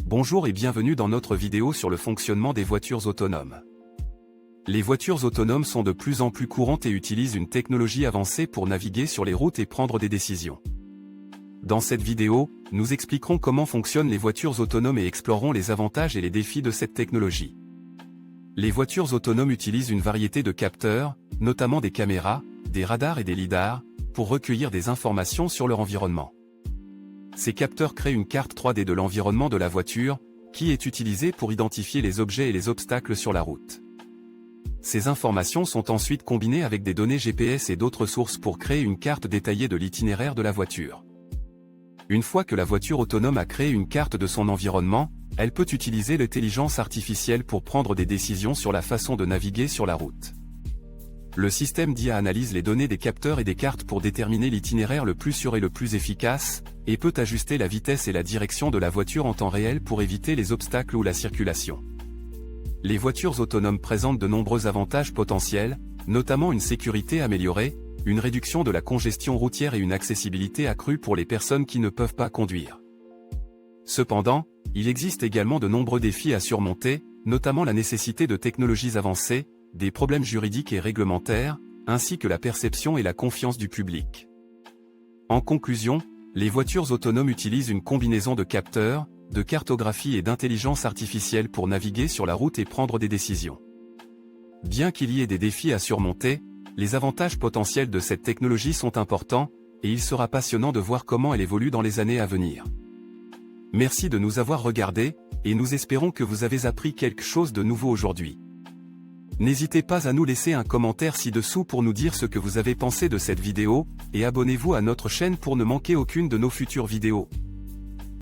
Bonjour et bienvenue dans notre vidéo sur le fonctionnement des voitures autonomes. Les voitures autonomes sont de plus en plus courantes et utilisent une technologie avancée pour naviguer sur les routes et prendre des décisions. Dans cette vidéo, nous expliquerons comment fonctionnent les voitures autonomes et explorerons les avantages et les défis de cette technologie. Les voitures autonomes utilisent une variété de capteurs, notamment des caméras, des radars et des lidars, pour recueillir des informations sur leur environnement. Ces capteurs créent une carte 3D de l'environnement de la voiture, qui est utilisée pour identifier les objets et les obstacles sur la route. Ces informations sont ensuite combinées avec des données GPS et d'autres sources pour créer une carte détaillée de l'itinéraire de la voiture. Une fois que la voiture autonome a créé une carte de son environnement, elle peut utiliser l'intelligence artificielle pour prendre des décisions sur la façon de naviguer sur la route. Le système d'IA analyse les données des capteurs et des cartes pour déterminer l'itinéraire le plus sûr et le plus efficace, et peut ajuster la vitesse et la direction de la voiture en temps réel pour éviter les obstacles ou la circulation. Les voitures autonomes présentent de nombreux avantages potentiels, notamment une sécurité améliorée, une réduction de la congestion routière et une accessibilité accrue pour les personnes qui ne peuvent pas conduire. Cependant, il existe également de nombreux défis à surmonter, notamment la nécessité de technologies avancées, des problèmes juridiques et réglementaires, ainsi que la perception et la confiance du public. En conclusion, les voitures autonomes utilisent une combinaison de capteurs, de cartographie et d'intelligence artificielle pour naviguer sur la route et prendre des décisions. Bien qu'il y ait des défis à surmonter, les avantages potentiels de cette technologie sont importants, et il sera passionnant de voir comment elle évolue dans les années à venir. Merci de nous avoir regardés, et nous espérons que vous avez appris quelque chose de nouveau aujourd'hui. N'hésitez pas à nous laisser un commentaire ci-dessous pour nous dire ce que vous avez pensé de cette vidéo, et abonnez-vous à notre chaîne pour ne manquer aucune de nos futures vidéos.